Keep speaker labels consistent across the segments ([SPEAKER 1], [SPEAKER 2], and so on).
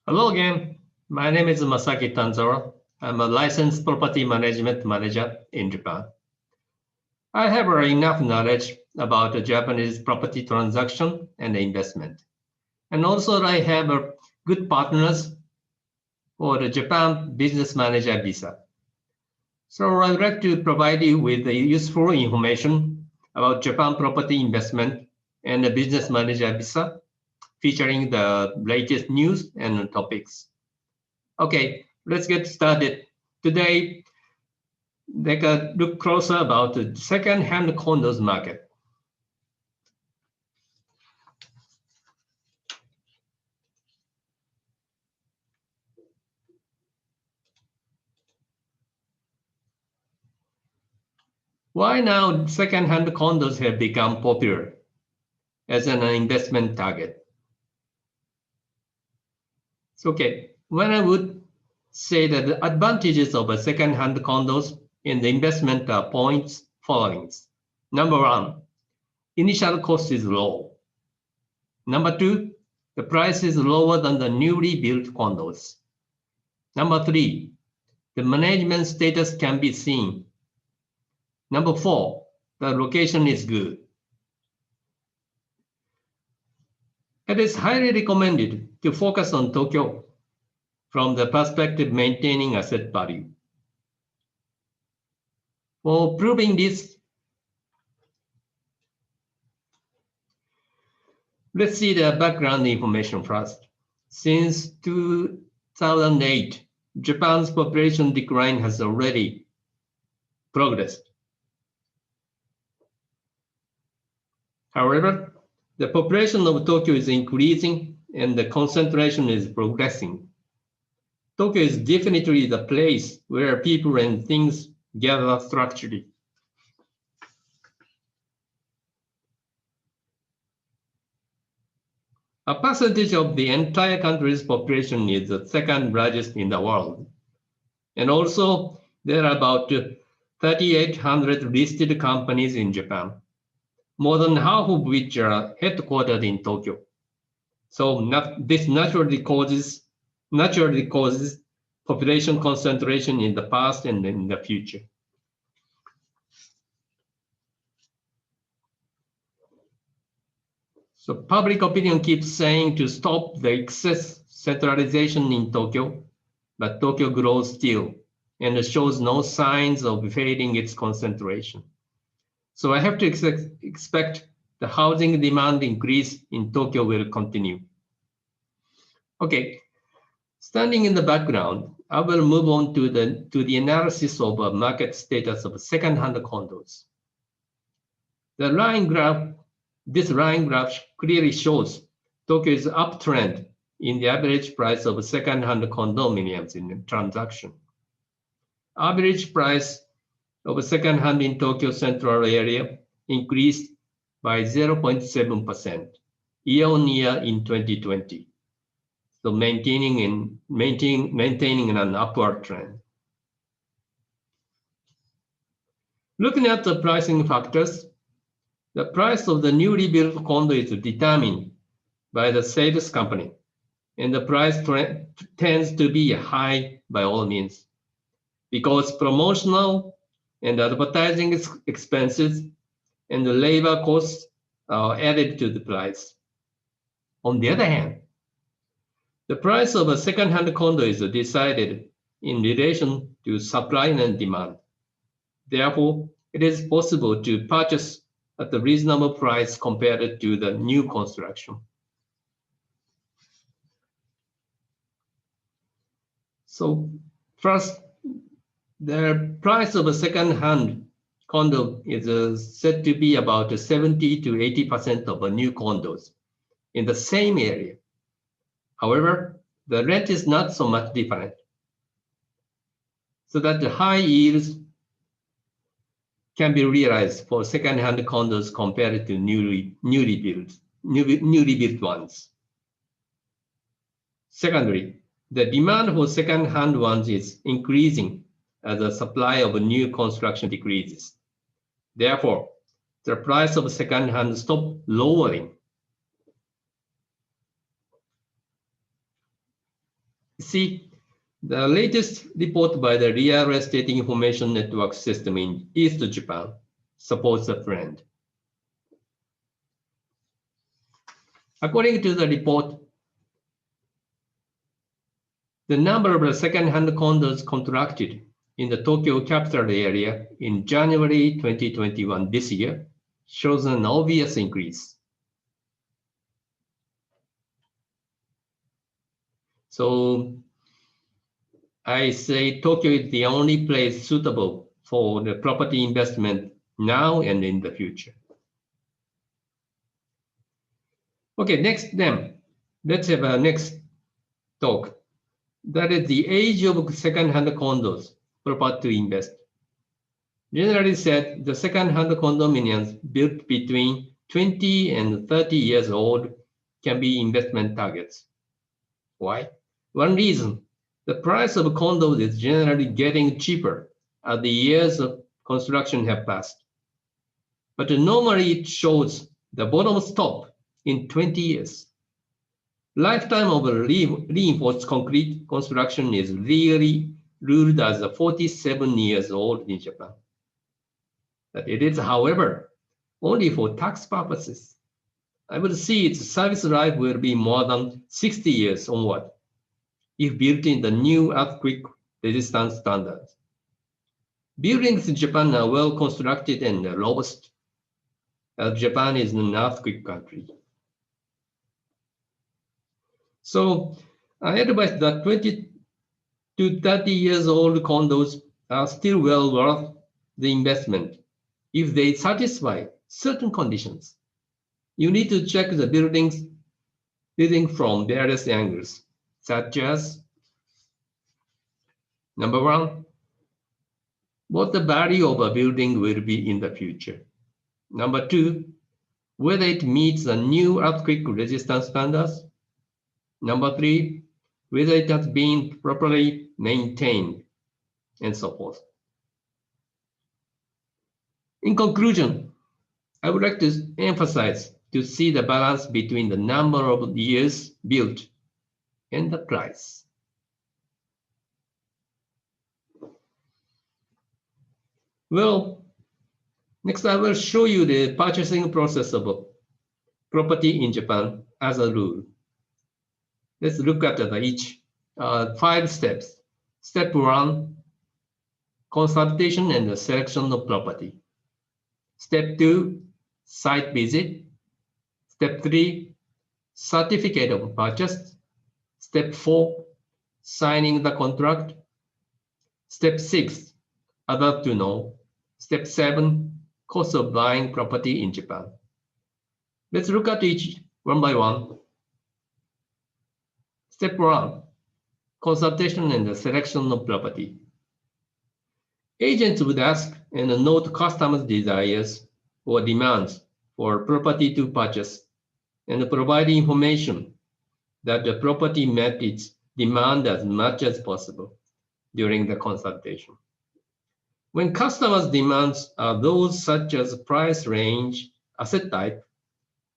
[SPEAKER 1] Hello again. My name is Masaki Tanzawa. I'm a licensed property management manager in Japan. I have enough knowledge about the Japanese property transaction and investment. And also I have good partners for the Japan Business Manager Visa. So I'd like to provide you with useful information about Japan property investment and the Business Manager Visa, featuring the latest news and topics. Okay, let's get started. Today, take a look closer about the second-hand condos market. Why now second-hand condos have become popular as an investment target? Okay, when I would say that the advantages of a second-hand condos in the investment are points following. Number one, initial cost is low. Number two, the price is lower than the newly built condos. Number three, the management status can be seen. Number four, the location is good. It is highly recommended to focus on Tokyo from the perspective maintaining asset value. For proving this, let's see the background information first. Since 2008, Japan's population decline has already progressed. However, the population of Tokyo is increasing and the concentration is progressing. Tokyo is definitely the place where people and things gather structurally. A percentage of the entire country's population is the second largest in the world. And also, there are about 3,800 listed companies in Japan, more than half of which are headquartered in Tokyo. So this naturally causes population concentration in the past and in the future. So public opinion keeps saying to stop the excess centralization in Tokyo, but Tokyo grows still and shows no signs of fading its concentration. So I have to expect the housing demand increase in Tokyo will continue. Okay, standing in the background, I will move on to the analysis of a market status of second-hand condos. This line graph clearly shows Tokyo's uptrend in the average price of second-hand condominiums in the transaction. Average price of second-hand in Tokyo central area increased by 0.7% year-on-year in 2020. So maintaining an upward trend. Looking at the pricing factors, the price of the newly built condo is determined by the sales company, and the price tends to be high by all means, because promotional and advertising expenses and the labor costs are added to the price. On the other hand, the price of a second-hand condo is decided in relation to supply and demand. Therefore, it is possible to purchase at a reasonable price compared to the new construction. So first, the price of a second-hand condo is said to be about 70 to 80% of new condos in the same area. However, the rent is not so much different, so that the high yields can be realized for second-hand condos compared to newly built ones. Secondly, the demand for second-hand ones is increasing as the supply of new construction decreases. Therefore, the price of second-hand stops lowering. See, the latest report by the Real Estate Information Network System in East Japan supports the trend. According to the report, the number of second-hand condos contracted in the Tokyo capital area in January 2021 this year shows an obvious increase. So I say Tokyo is the only place suitable for the property investment now and in the future. Okay, next then, let's have a next talk. That is the age of second-hand condos proper to invest. Generally said, the second-hand condominiums built between 20 and 30 years old can be investment targets. Why? One reason, the price of condos is generally getting cheaper as the years of construction have passed. But normally it shows the bottom stop in 20 years. Lifetime of reinforced concrete construction is really ruled as 47 years old in Japan. But it is, however, only for tax purposes. I would see its service life will be more than 60 years onward if built in the new earthquake resistance standards. Buildings in Japan are well constructed and robust, as Japan is an earthquake country. So I advise that 20 to 30 years old condos are still well worth the investment if they satisfy certain conditions. You need to check the building from various angles, such as, number one, what the value of a building will be in the future. Number two, whether it meets the new earthquake resistance standards. Number three, whether it has been properly maintained, and so forth. In conclusion, I would like to emphasize to see the balance between the number of years built and the price. Well, next I will show you the purchasing process of a property in Japan as a rule. Let's look at each 5 steps. Step 1, consultation and the selection of property. Step 2, site visit. Step 3, certificate of purchase. Step 4, signing the contract. Step 6, other to know. Step 7, cost of buying property in Japan. Let's look at each one by one. Step 1, consultation and the selection of property. Agents would ask and note customers' desires or demands for property to purchase and provide information that the property met its demand as much as possible during the consultation. When customers' demands are those such as price range, asset type,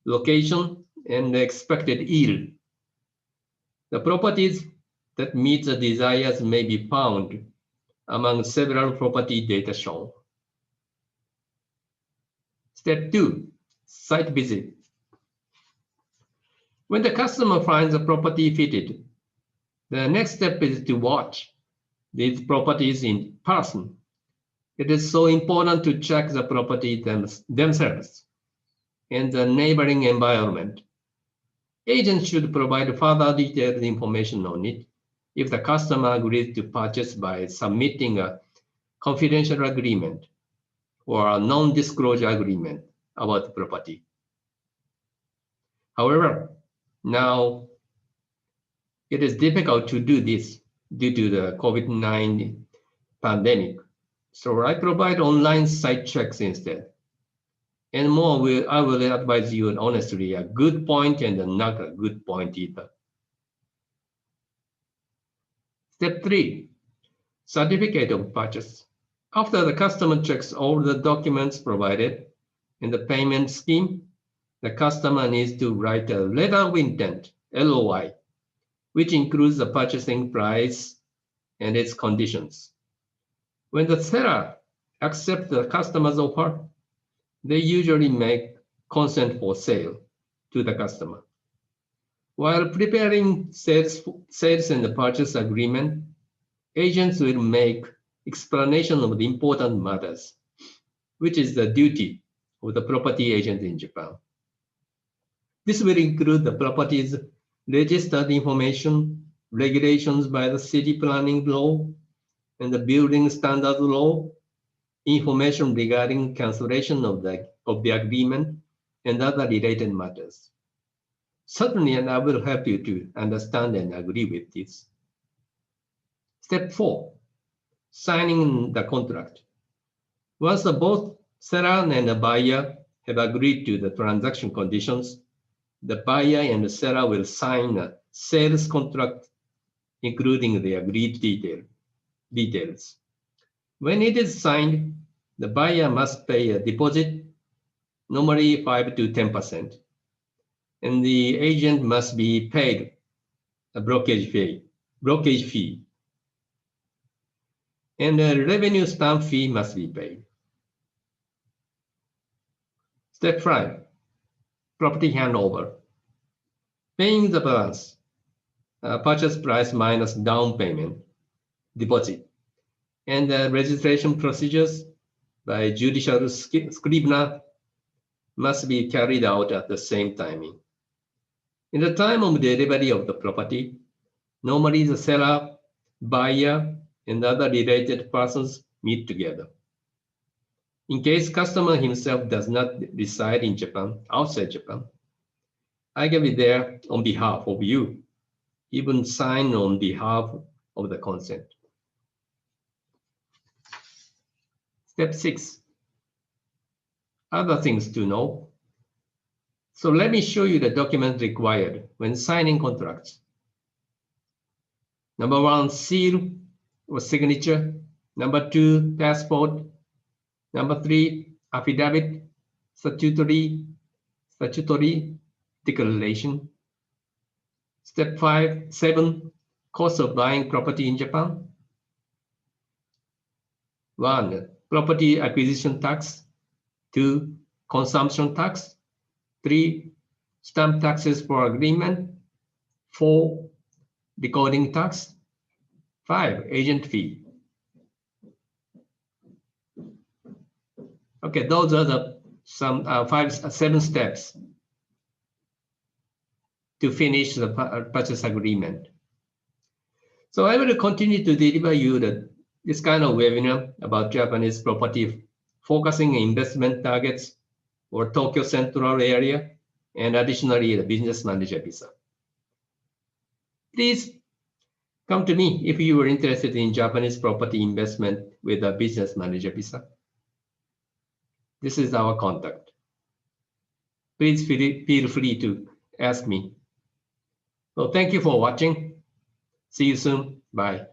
[SPEAKER 1] location, and the expected yield, the properties that meet the desires may be found among several property data shown. Step 2, site visit. When the customer finds a property fitted, the next step is to watch these properties in person. It is so important to check the property themselves and the neighboring environment. Agents should provide further detailed information on it if the customer agrees to purchase by submitting a confidential agreement or a non-disclosure agreement about the property. However, now it is difficult to do this due to the COVID-19 pandemic. So I provide online site checks instead. And more, I will advise you honestly a good point and not a good point either. Step 3, certificate of purchase. After the customer checks all the documents provided in the payment scheme, the customer needs to write a letter of intent, LOI, which includes the purchasing price and its conditions. When the seller accepts the customer's offer, they usually make consent for sale to the customer. While preparing sales and the purchase agreement, agents will make explanation of the important matters, which is the duty of the property agent in Japan. This will include the property's registered information, regulations by the city planning law, and the building standard law, information regarding cancellation of the agreement, and other related matters. Certainly, and I will help you to understand and agree with this. Step 4, signing the contract. Once both seller and the buyer have agreed to the transaction conditions, the buyer and the seller will sign a sales contract, including the agreed details. When it is signed, the buyer must pay a deposit, normally 5 to 10%, and the agent must be paid a brokerage fee, and a revenue stamp fee must be paid. Step 5, property handover. Paying the balance, purchase price minus down payment, deposit, and the registration procedures by judicial scrivener must be carried out at the same timing. In the time of delivery of the property, normally the seller, buyer, and other related persons meet together. In case customer himself does not reside in Japan, outside Japan, I can be there on behalf of you, even sign on behalf of the consent. Step 6, other things to know. So let me show you the documents required when signing contracts. Number 1, seal or signature. Number 2, passport. Number 3, affidavit, statutory declaration. Step 7, cost of buying property in Japan. 1, property acquisition tax. 2, consumption tax. 3, stamp taxes for agreement. 4, recording tax. 5, agent fee. Okay, those are the 7 steps to finish the purchase agreement. So I will continue to deliver you this kind of webinar about Japanese property, focusing on investment targets or Tokyo Central area, and additionally the business manager visa. Please come to me if you are interested in Japanese property investment with a business manager visa. This is our contact. Please feel free to ask me. So thank you for watching. See you soon. Bye.